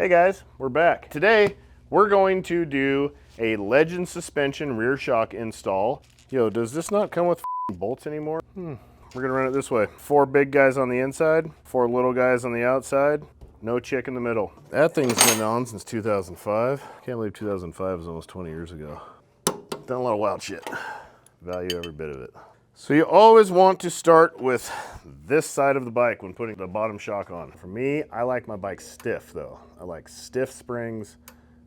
Hey guys, we're back. Today, we're going to do a Legend suspension rear shock install. Yo, does this not come with bolts anymore? We're gonna run it this way. 4 big guys on the inside, 4 little guys on the outside, no chick in the middle. That thing's been on since 2005. Can't believe 2005 was almost 20 years ago. Done a lot of wild shit. Value every bit of it. So you always want to start with this side of the bike when putting the bottom shock on. For me, I like my bike stiff though. I like stiff springs,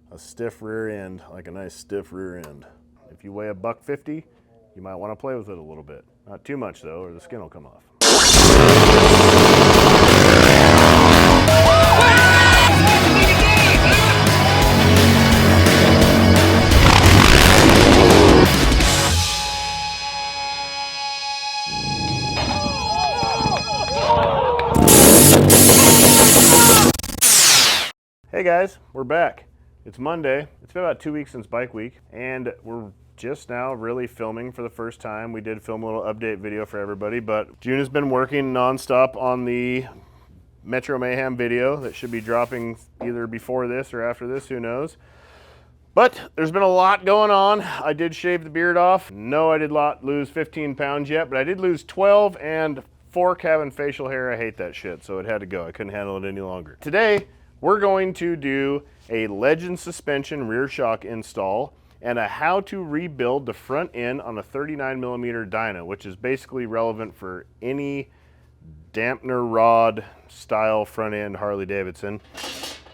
a stiff rear end, like a nice stiff rear end. If you weigh a $150, you might want to play with it a little bit. Not too much though, or the skin will come off. Hey guys, we're back. It's Monday. It's been about 2 weeks since Bike Week, and we're just now really filming for the first time. We did film a little update video for everybody, but June has been working nonstop on the Metro Mayhem video that should be dropping either before this or after this, who knows. But there's been a lot going on. I did shave the beard off. No, I did not lose 15 pounds yet, but I did lose 12 and fork having facial hair. I hate that shit, so it had to go. I couldn't handle it any longer. Today, we're going to do a Legend suspension rear shock install and a how to rebuild the front end on a 39mm Dyna, which is basically relevant for any dampener rod style front end Harley Davidson.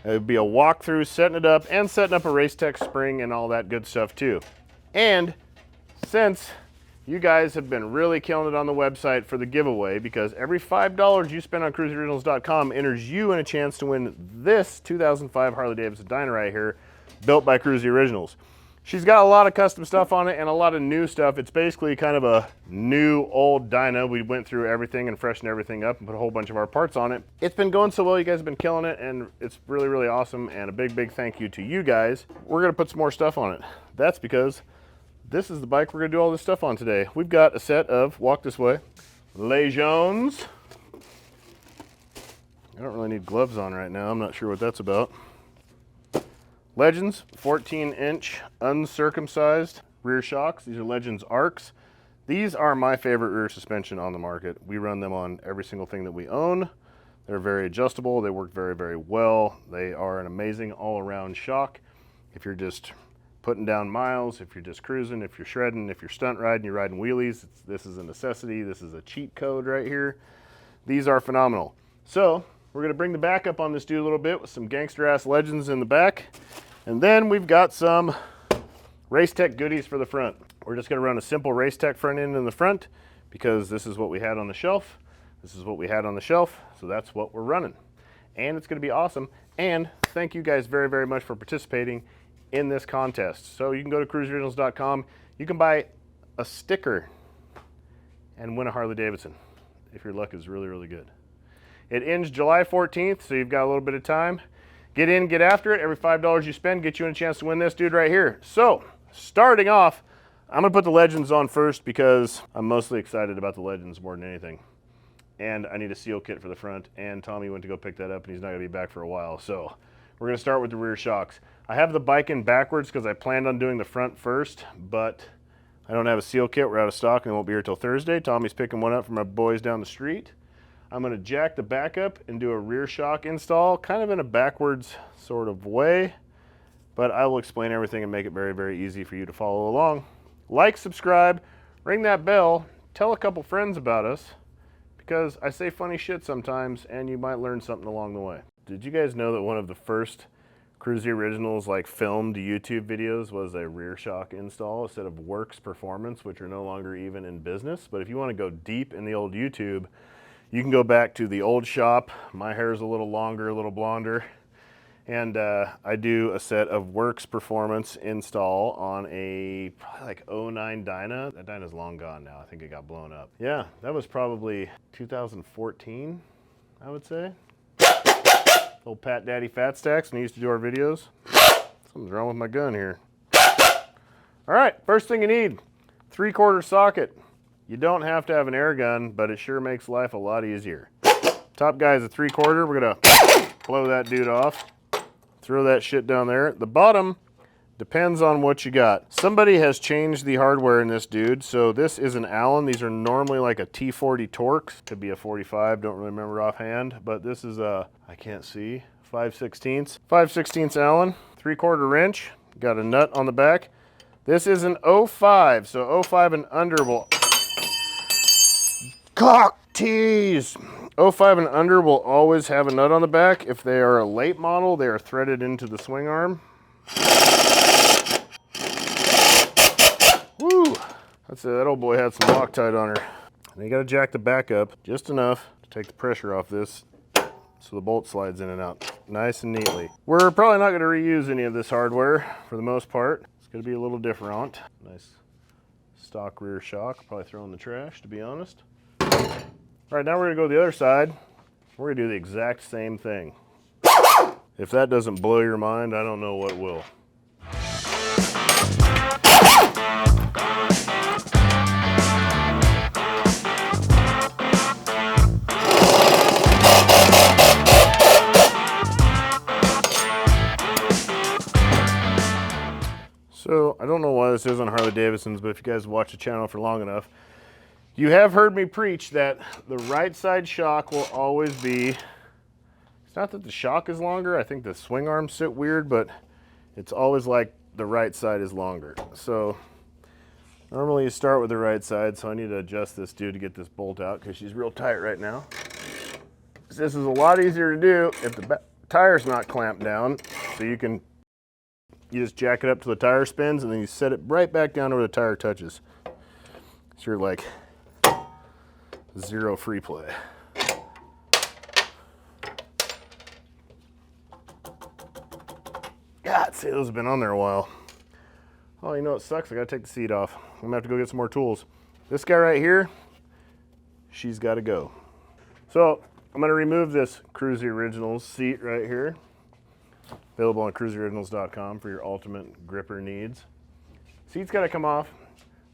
It would be a walkthrough setting it up and setting up a Race Tech spring and all that good stuff too. And since you guys have been really killing it on the website for the giveaway, because every $5 you spend on KruesiOriginals.com enters you in a chance to win this 2005 Harley Davidson Dyna right here, built by Kruesi Originals. She's got a lot of custom stuff on it and a lot of new stuff. It's basically kind of a new old Dyna. We went through everything and freshened everything up and put a whole bunch of our parts on it. It's been going so well. You guys have been killing it, and it's really, really awesome. And a big, big thank you to you guys. We're gonna put some more stuff on it. That's because this is the bike we're gonna do all this stuff on today. We've got a set of, walk this way, Legends. I don't really need gloves on right now. I'm not sure what that's about. Legends 14-inch uncircumcised rear shocks. These are Legends Arcs. These are my favorite rear suspension on the market. We run them on every single thing that we own. They're very adjustable. They work very, very well. They are an amazing all-around shock. If you're just putting down miles, if you're just cruising, if you're shredding, if you're stunt riding, you're riding wheelies, this is a necessity. This is a cheat code right here. These are phenomenal. So we're gonna bring the back up on this dude a little bit with some gangster ass Legends in the back. And then we've got some Race Tech goodies for the front. We're just gonna run a simple Race Tech front end in the front because this is what we had on the shelf. This is what we had on the shelf, so that's what we're running. And it's gonna be awesome. And thank you guys very, very much for participating in this contest. So you can go to KruesiOriginals.com. You can buy a sticker and win a Harley Davidson if your luck is really, really good. It ends July 14th, so you've got a little bit of time. Get in, get after it. Every $5 you spend gets you in a chance to win this dude right here. So starting off, I'm gonna put the Legends on first because I'm mostly excited about the Legends more than anything. And I need a seal kit for the front, and Tommy went to go pick that up and he's not gonna be back for a while. So we're gonna start with the rear shocks. I have the bike in backwards because I planned on doing the front first, but I don't have a seal kit. We're out of stock and it won't be here till Thursday. Tommy's picking one up from my boys down the street. I'm gonna jack the back up and do a rear shock install, kind of in a backwards sort of way, but I will explain everything and make it very, very easy for you to follow along. Like, subscribe, ring that bell, tell a couple friends about us, because I say funny shit sometimes and you might learn something along the way. Did you guys know that one of the first Kruesi Originals filmed YouTube videos was a rear shock install instead of Works Performance, which are no longer even in business? But if you want to go deep in the old YouTube, you can go back to the old shop. My hair is a little longer, a little blonder, and I do a set of Works Performance install on a probably 09 Dyna. That Dyna's long gone now. I think it got blown up. Yeah, that was probably 2014, I would say. Old Pat Daddy Fat Stacks when he used to do our videos. Something's wrong with my gun here. All right, first thing you need, 3/4 socket. You don't have to have an air gun, but it sure makes life a lot easier. Top guy is a 3/4. We're gonna blow that dude off. Throw that shit down there. The bottom depends on what you got. Somebody has changed the hardware in this dude. So this is an Allen. These are normally like a T40 Torx. Could be a 45, don't really remember offhand. But this is a, I can't see, 5/16. 5/16 Allen, 3/4 inch. Got a nut on the back. This is an 05, so 05 and under will... Cock tease! 05 and under will always have a nut on the back. If they are a late model, they are threaded into the swing arm. Woo! That's it. That old boy had some Loctite on her. And you gotta jack the back up just enough to take the pressure off this so the bolt slides in and out nice and neatly. We're probably not gonna reuse any of this hardware for the most part. It's gonna be a little different. Nice stock rear shock. Probably throw in the trash, to be honest. All right, now we're gonna go to the other side. We're gonna do the exact same thing. If that doesn't blow your mind, I don't know what will. So, I don't know why this is on Harley Davidsons, but if you guys watch the channel for long enough, you have heard me preach that the right side shock will always be, it's not that the shock is longer, I think the swing arms sit weird, but it's always like the right side is longer. So, normally you start with the right side, so I need to adjust this dude to get this bolt out because she's real tight right now. This is a lot easier to do if the tire's not clamped down, so you just jack it up till the tire spins and then you set it right back down where the tire touches. So you're like zero free play. God, see, those have been on there a while. Oh, you know what sucks? I gotta take the seat off. I'm gonna have to go get some more tools. This guy right here, she's gotta go. So I'm gonna remove this Kruesi Originals seat right here. Available on KruesiOriginals.com for your ultimate gripper needs. Seat's gotta come off.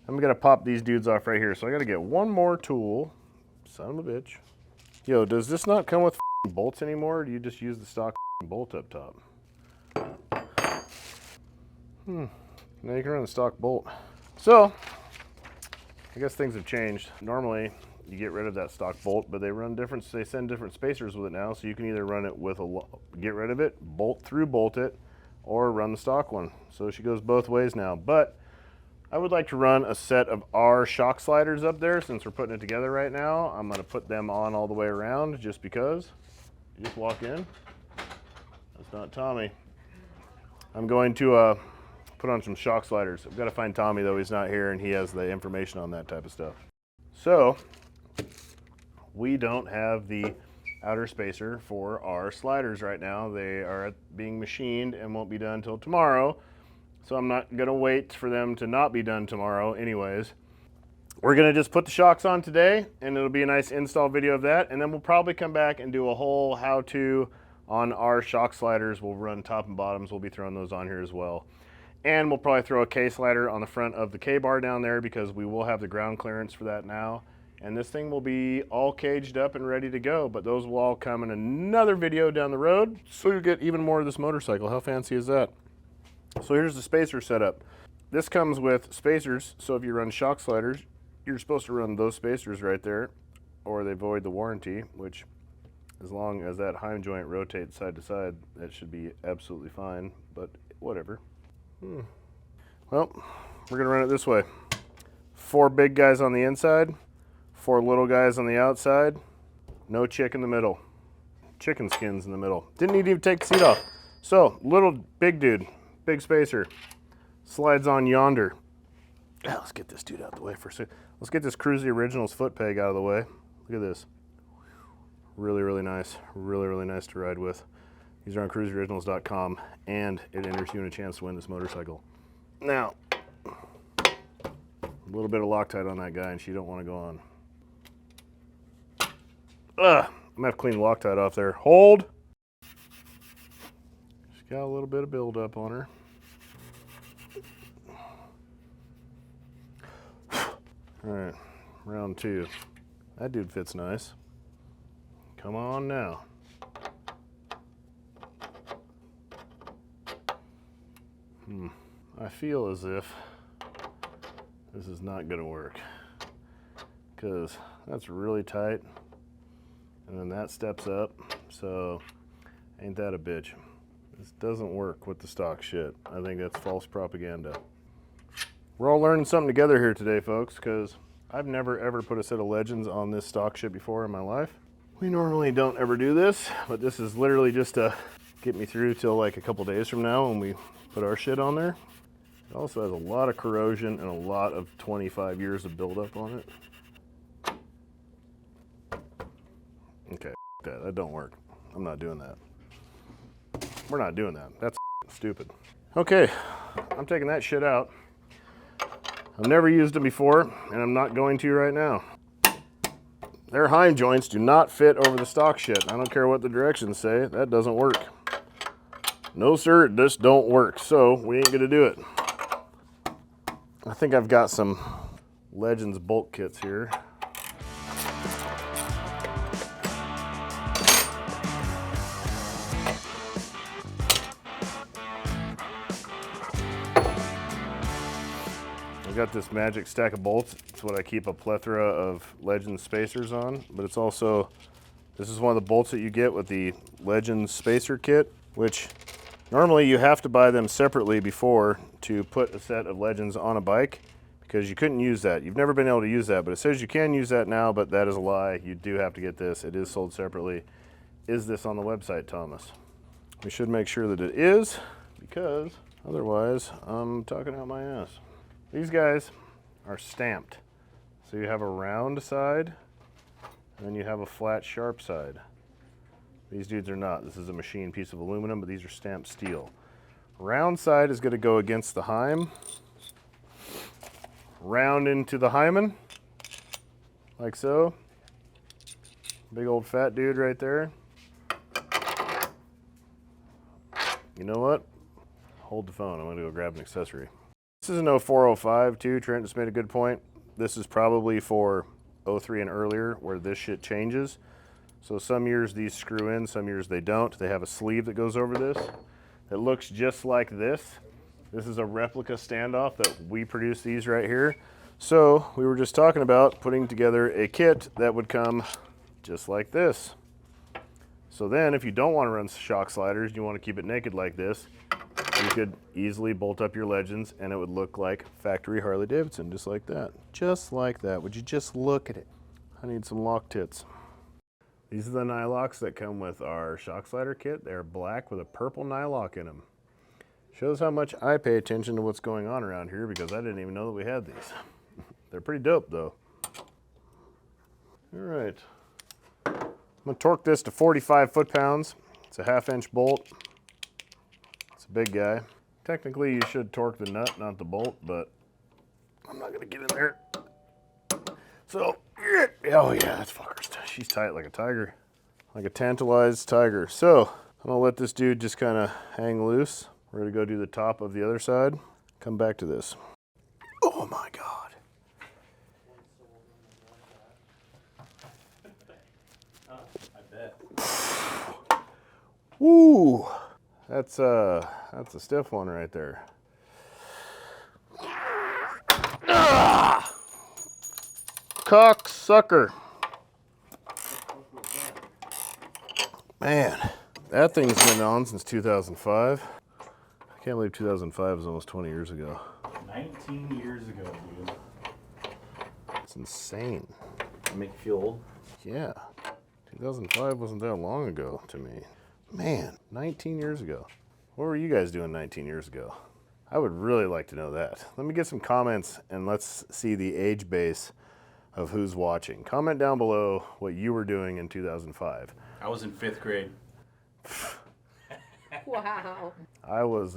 I'm gonna pop these dudes off right here. So I gotta get one more tool. Son of a bitch. Yo, does this not come with bolts anymore? Or do you just use the stock bolt up top? Now you can run the stock bolt. So, I guess things have changed. Normally, you get rid of that stock bolt, but they send different spacers with it now, so you can either run it with get rid of it, bolt it, or run the stock one. So she goes both ways now. But I would like to run a set of our shock sliders up there since we're putting it together right now. I'm gonna put them on all the way around just because. You just walk in. That's not Tommy. I'm going to put on some shock sliders. I've got to find Tommy though, he's not here and he has the information on that type of stuff. So, we don't have the outer spacer for our sliders right now. They are being machined and won't be done until tomorrow. So I'm not gonna wait for them to not be done tomorrow anyways. We're gonna just put the shocks on today and it'll be a nice install video of that. And then we'll probably come back and do a whole how-to on our shock sliders. We'll run top and bottoms. We'll be throwing those on here as well. And we'll probably throw a K-slider on the front of the K-bar down there because we will have the ground clearance for that now. And this thing will be all caged up and ready to go, but those will all come in another video down the road, so you'll get even more of this motorcycle. How fancy is that? So here's the spacer setup. This comes with spacers, so if you run shock sliders, you're supposed to run those spacers right there, or they void the warranty, which as long as that heim joint rotates side to side, that should be absolutely fine, but whatever. Well, we're gonna run it this way. 4 big guys on the inside, 4 little guys on the outside, no chick in the middle. Chicken skins in the middle. Didn't need to even take the seat off. So, big dude, big spacer, slides on yonder. Let's get this dude out of the way for a second. Let's get this Kruesi Originals foot peg out of the way. Look at this. Really, really nice. Really, really nice to ride with. These are on KruesiOriginals.com, and it enters you in a chance to win this motorcycle. Now, a little bit of Loctite on that guy, and she don't want to go on. I'm gonna have to clean the Loctite off there. Hold! She's got a little bit of buildup on her. All right, round 2. That dude fits nice. Come on now. I feel as if this is not gonna work, because that's really tight, and then that steps up, so ain't that a bitch. This doesn't work with the stock shit. I think that's false propaganda. We're all learning something together here today, folks, because I've never ever put a set of Legends on this stock shit before in my life. We normally don't ever do this, but this is literally just to get me through till like a couple days from now when we put our shit on there. It also has a lot of corrosion and a lot of 25 years of buildup on it. Okay, that don't work. I'm not doing that. We're not doing that. That's stupid. Okay, I'm taking that shit out. I've never used them before, and I'm not going to right now. Their hind joints do not fit over the stock shit. I don't care what the directions say, that doesn't work. No sir, this don't work, so we ain't gonna do it. I think I've got some Legends bolt kits here. I've got this magic stack of bolts. It's what I keep a plethora of Legends spacers on, but it's also, this is one of the bolts that you get with the Legends spacer kit, which normally you have to buy them separately before to put a set of Legends on a bike, because you couldn't use that. You've never been able to use that, but it says you can use that now, but that is a lie. You do have to get this. It is sold separately. Is this on the website, Thomas? We should make sure that it is, because otherwise I'm talking out my ass. These guys are stamped. So you have a round side, and then you have a flat, sharp side. These dudes are not. This is a machined piece of aluminum, but these are stamped steel. Round side is going to go against the Heim. Round into the hymen, like so. Big old fat dude right there. You know what? Hold the phone. I'm going to go grab an accessory. This is an 0405 too. Trent just made a good point. This is probably for 03 and earlier where this shit changes. So some years these screw in, some years they don't. They have a sleeve that goes over this that looks just like this. This is a replica standoff that we produce these right here. So we were just talking about putting together a kit that would come just like this. So then if you don't want to run shock sliders, you want to keep it naked like this, you could easily bolt up your Legends and it would look like factory Harley Davidson, just like that. Just like that. Would you just look at it? I need some lock tits. These are the nylocks that come with our shock slider kit. They're black with a purple nylock in them. Shows how much I pay attention to what's going on around here, because I didn't even know that we had these. They're pretty dope though. All right. I'm gonna torque this to 45 foot-pounds. It's a 1/2 inch bolt. It's a big guy. Technically you should torque the nut, not the bolt, but I'm not gonna get in there. So, oh yeah, that's fuckers. She's tight like a tiger. Like a tantalized tiger. So, I'm gonna let this dude just kind of hang loose. We're gonna go do the top of the other side. Come back to this. Oh my God. I bet. Woo! That's a stiff one right there. Ah! Cocksucker. Man, that thing's been on since 2005. I can't believe 2005 was almost 20 years ago. 19 years ago, dude. It's insane. That make you feel old? Yeah. 2005 wasn't that long ago to me. Man, 19 years ago. What were you guys doing 19 years ago? I would really like to know that. Let me get some comments and let's see the age base of who's watching. Comment down below what you were doing in 2005. I was in 5th grade. Wow. I was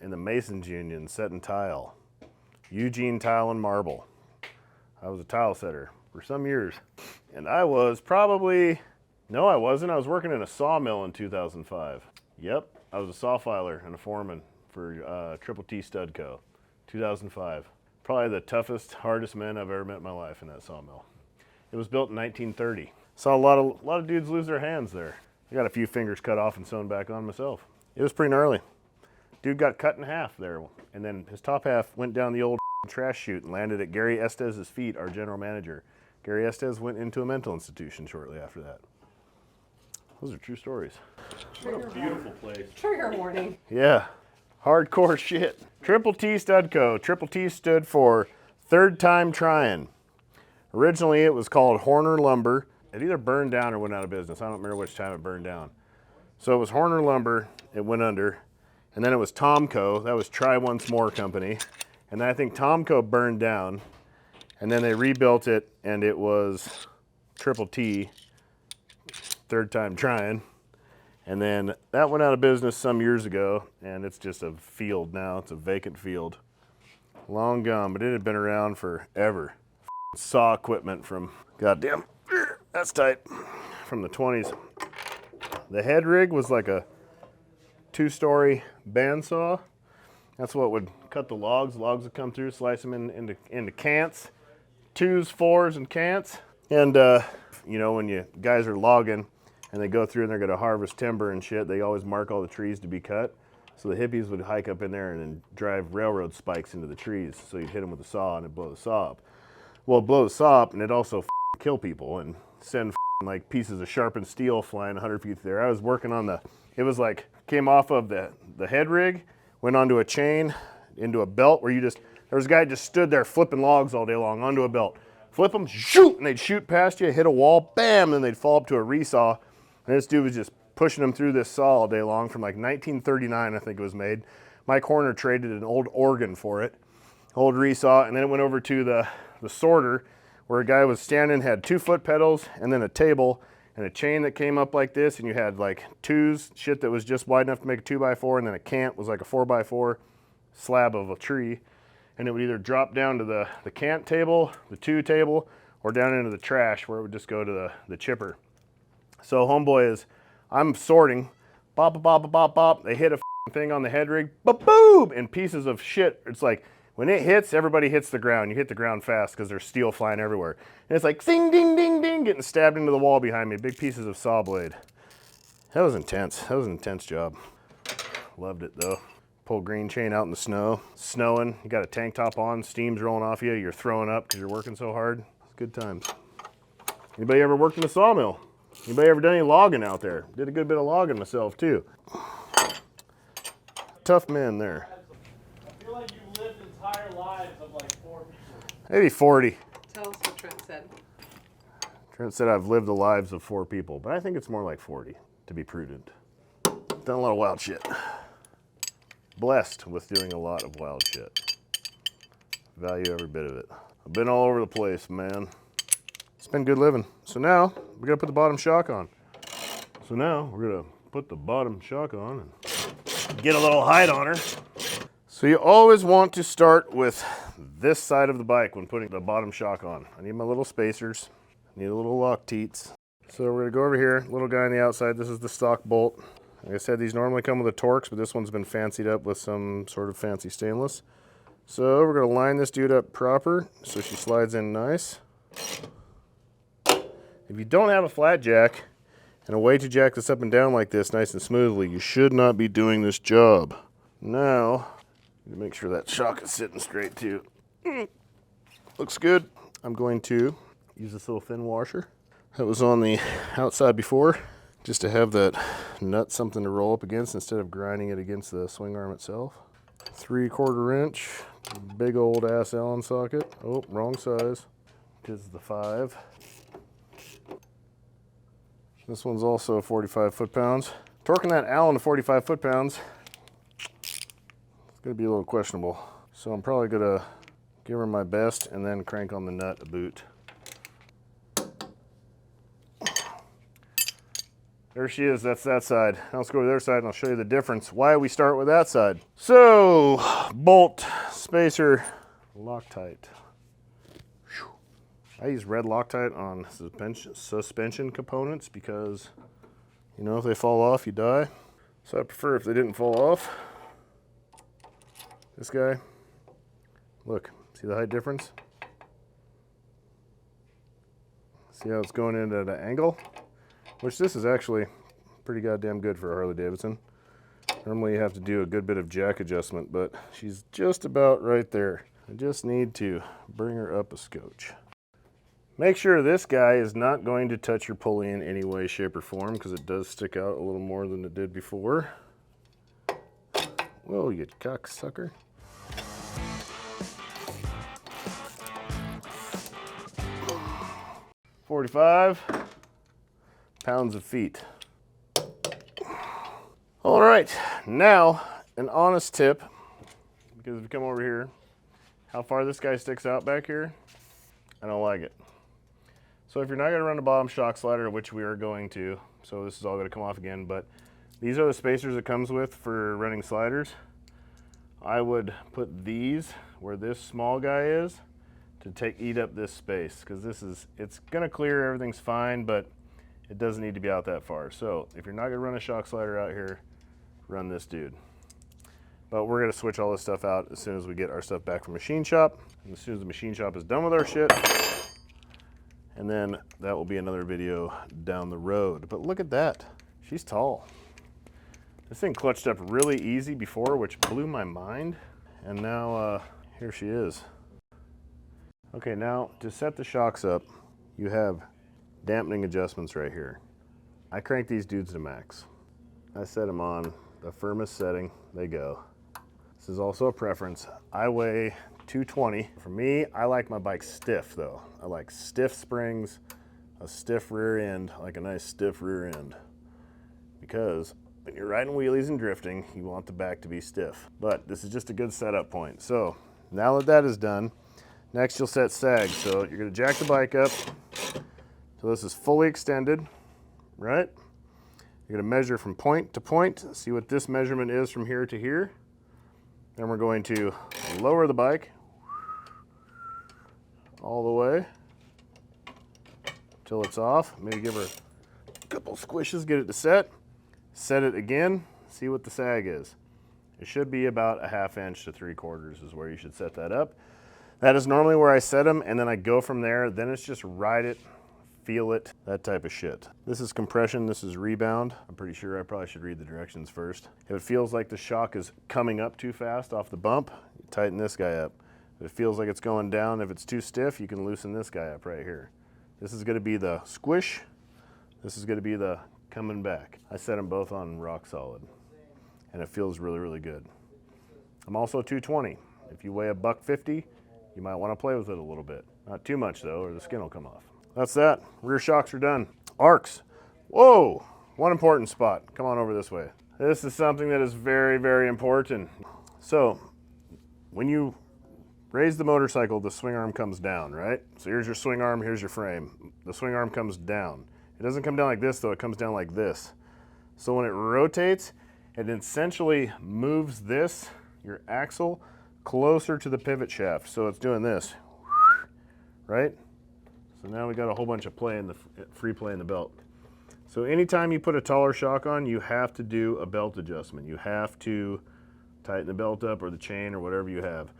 in the Masons Union setting tile. Eugene Tile and Marble. I was a tile setter for some years. And I was probably, no I wasn't, I was working in a sawmill in 2005. Yep, I was a saw filer and a foreman for Triple T Stud Co. 2005. Probably the toughest, hardest men I've ever met in my life in that sawmill. It was built in 1930. Saw a lot of dudes lose their hands there. I got a few fingers cut off and sewn back on myself. It was pretty gnarly. Dude got cut in half there, and then his top half went down the old trash chute and landed at Gary Estez's feet, our general manager. Gary Estez went into a mental institution shortly after that. Those are true stories. What a beautiful place. Trigger warning. Yeah, hardcore shit. Triple T Stud Co. Triple T stood for Third Time Trying. Originally, it was called Horner Lumber. It either burned down or went out of business. I don't remember which time it burned down. So it was Horner Lumber. It went under. And then it was Tomco. That was Try Once More Company. And then I think Tomco burned down. And then they rebuilt it, and it was Triple T, Third Time Trying. And then that went out of business some years ago, and it's just a field now. It's a vacant field. Long gone, but it had been around forever. Saw equipment from, goddamn, that's tight, from the 20s. The head rig was like a 2-story bandsaw. That's what would cut the logs. Logs would come through, slice them into cants, 2s, 4s, and cants. And, you know, when you guys are logging and they go through and they're going to harvest timber and shit, they always mark all the trees to be cut. So the hippies would hike up in there and then drive railroad spikes into the trees. So you'd hit them with a saw and it'd blow the saw up. Well, it'd blow the saw up and it'd also kill people and send like pieces of sharpened steel flying 100 feet through there. I was working on it was like, came off of the head rig, went onto a chain, into a belt where there was a guy just stood there flipping logs all day long onto a belt. Flip them, shoot, and they'd shoot past you, hit a wall, bam, and they'd fall up to a resaw. And this dude was just pushing them through this saw all day long from like 1939, I think it was made. Mike Horner traded an old organ for it, old resaw, and then it went over to the sorter where a guy was standing, had 2 foot pedals, and then a table, and a chain that came up like this, and you had like 2s, shit that was just wide enough to make a 2x4, and then a cant was like a 4x4 slab of a tree. And it would either drop down to the cant table, the 2 table, or down into the trash where it would just go to the chipper. So homeboy I'm sorting, bop, bop, bop, bop, bop. They hit a thing on the head rig, boom, and pieces of shit. It's like, when it hits, everybody hits the ground. You hit the ground fast because there's steel flying everywhere. And it's like, zing, ding, ding, ding, getting stabbed into the wall behind me. Big pieces of saw blade. That was intense. That was an intense job. Loved it though. Pull green chain out in the snow. Snowing, you got a tank top on, steam's rolling off you, you're throwing up because you're working so hard. It's good times. Anybody ever worked in a sawmill? Anybody ever done any logging out there? Did a good bit of logging myself too. Tough men there. I feel like you lived entire lives of like 4 people. Maybe 40. Tell us what Trent said. Trent said I've lived the lives of 4 people, but I think it's more like 40, to be prudent. Done a lot of wild shit. Blessed with doing a lot of wild shit. Value every bit of it. I've been all over the place, man. It's been good living. So now, we're gonna put the bottom shock on. So now, we're gonna put the bottom shock on and get a little height on her. So you always want to start with this side of the bike when putting the bottom shock on. I need my little spacers. I need a little lock teats. So we're gonna go over here, little guy on the outside. This is the stock bolt. Like I said, these normally come with the Torx, but this one's been fancied up with some sort of fancy stainless. So we're gonna line this dude up proper so she slides in nice. If you don't have a flat jack and a way to jack this up and down like this nice and smoothly, you should not be doing this job. Now, make sure that shock is sitting straight too. Looks good. I'm going to use this little thin washer that was on the outside before, just to have that nut something to roll up against instead of grinding it against the swing arm itself. 3/4 inch, big old ass Allen socket. Oh, wrong size. This is the 5. This one's also 45 foot-pounds. Torquing that Allen to 45 foot-pounds, it's gonna be a little questionable. So I'm probably gonna give her my best and then crank on the nut a boot. There she is, that's that side. Now let's go to the other side and I'll show you the difference, why we start with that side. So, bolt, spacer, Loctite. Whew. I use red Loctite on suspension components because, you know, if they fall off, you die. So I prefer if they didn't fall off. This guy, look, see the height difference? See how it's going in at an angle? Which this is actually pretty goddamn good for a Harley Davidson. Normally you have to do a good bit of jack adjustment, but she's just about right there. I just need to bring her up a scotch. Make sure this guy is not going to touch your pulley in any way, shape, or form, because it does stick out a little more than it did before. Whoa, you cocksucker. $45 pounds of feet. All right, now an honest tip, because if you come over here, how far this guy sticks out back here, I don't like it. So if you're not gonna run a bottom shock slider, which we are going to, so this is all gonna come off again, but these are the spacers it comes with for running sliders. I would put these where this small guy is to eat up this space, because it's gonna clear, everything's fine, but it doesn't need to be out that far. So if you're not gonna run a shock slider out here, run this dude. But we're gonna switch all this stuff out as soon as we get our stuff back from machine shop. And as soon as the machine shop is done with our shit, and then that will be another video down the road. But look at that, she's tall. This thing clutched up really easy before, which blew my mind. And now here she is. Okay, now to set the shocks up, you have dampening adjustments right here. I crank these dudes to max. I set them on the firmest setting, they go. This is also a preference. I weigh 220. For me, I like my bike stiff though. I like stiff springs, a stiff rear end, like a nice stiff rear end. Because when you're riding wheelies and drifting, you want the back to be stiff. But this is just a good setup point. So now that that is done, next you'll set sag. So you're gonna jack the bike up. So this is fully extended, right? You're gonna measure from point to point, see what this measurement is from here to here. Then we're going to lower the bike all the way till it's off. Maybe give her a couple squishes, get it to set. Set it again, see what the sag is. It should be about a 1/2 inch to 3/4 is where you should set that up. That is normally where I set them, and then I go from there. Then it's just ride it, feel it, that type of shit. This is compression, this is rebound. I'm pretty sure I probably should read the directions first. If it feels like the shock is coming up too fast off the bump, you tighten this guy up. If it feels like it's going down, if it's too stiff, you can loosen this guy up right here. This is gonna be the squish. This is gonna be the coming back. I set them both on rock solid, and it feels really, really good. I'm also 220. If you weigh a $150, you might wanna play with it a little bit. Not too much though, or the skin will come off. That's that. Rear shocks are done. Arcs. Whoa, one important spot. Come on over this way. This is something that is very, very important. So when you raise the motorcycle, the swing arm comes down, right? So here's your swing arm, here's your frame. The swing arm comes down. It doesn't come down like this though, it comes down like this. So when it rotates, it essentially moves this, your axle, closer to the pivot shaft. So it's doing this, right? So now we got a whole bunch of play in the free play in the belt. So anytime you put a taller shock on, you have to do a belt adjustment. You have to tighten the belt up or the chain or whatever you have.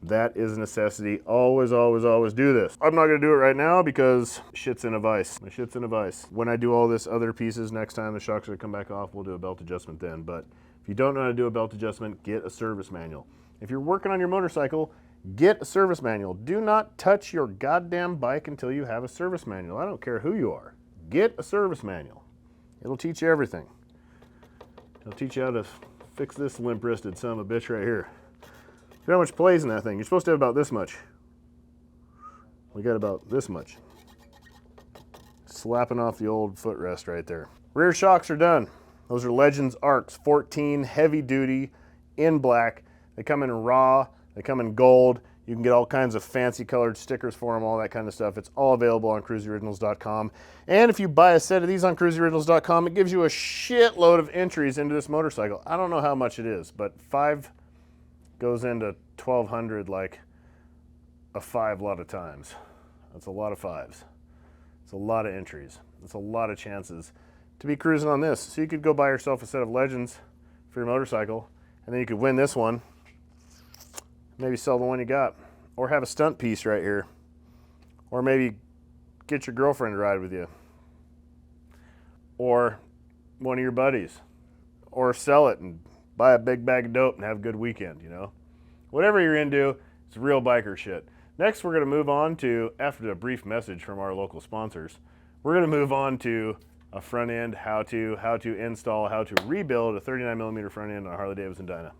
That is a necessity. Always, always, always do this. I'm not gonna do it right now because shit's in a vise. My shit's in a vise. When I do all this other pieces, next time the shocks are come back off, we'll do a belt adjustment then. But if you don't know how to do a belt adjustment, get a service manual. If you're working on your motorcycle, get a service manual. Do not touch your goddamn bike until you have a service manual. I don't care who you are. Get a service manual. It'll teach you everything. It'll teach you how to fix this limp-wristed son of a bitch right here. See how much plays in that thing. You're supposed to have about this much. We got about this much. Slapping off the old footrest right there. Rear shocks are done. Those are Legends Arcs, 14 heavy duty in black. They come in raw. They come in gold. You can get all kinds of fancy colored stickers for them, all that kind of stuff. It's all available on KruesiOriginals.com. And if you buy a set of these on KruesiOriginals.com, it gives you a shitload of entries into this motorcycle. I don't know how much it is, but 5 goes into 1,200 like a 5 lot of times. That's a lot of 5s. It's a lot of entries. It's a lot of chances to be cruising on this. So you could go buy yourself a set of Legends for your motorcycle, and then you could win this one. Maybe sell the one you got, or have a stunt piece right here, or maybe get your girlfriend to ride with you, or one of your buddies, or sell it and buy a big bag of dope and have a good weekend, you know? Whatever you're into, it's real biker shit. Next, we're gonna move on to, after a brief message from our local sponsors, we're gonna move on to a front end how to install, how to rebuild a 39mm front end on a Harley Davidson Dyna.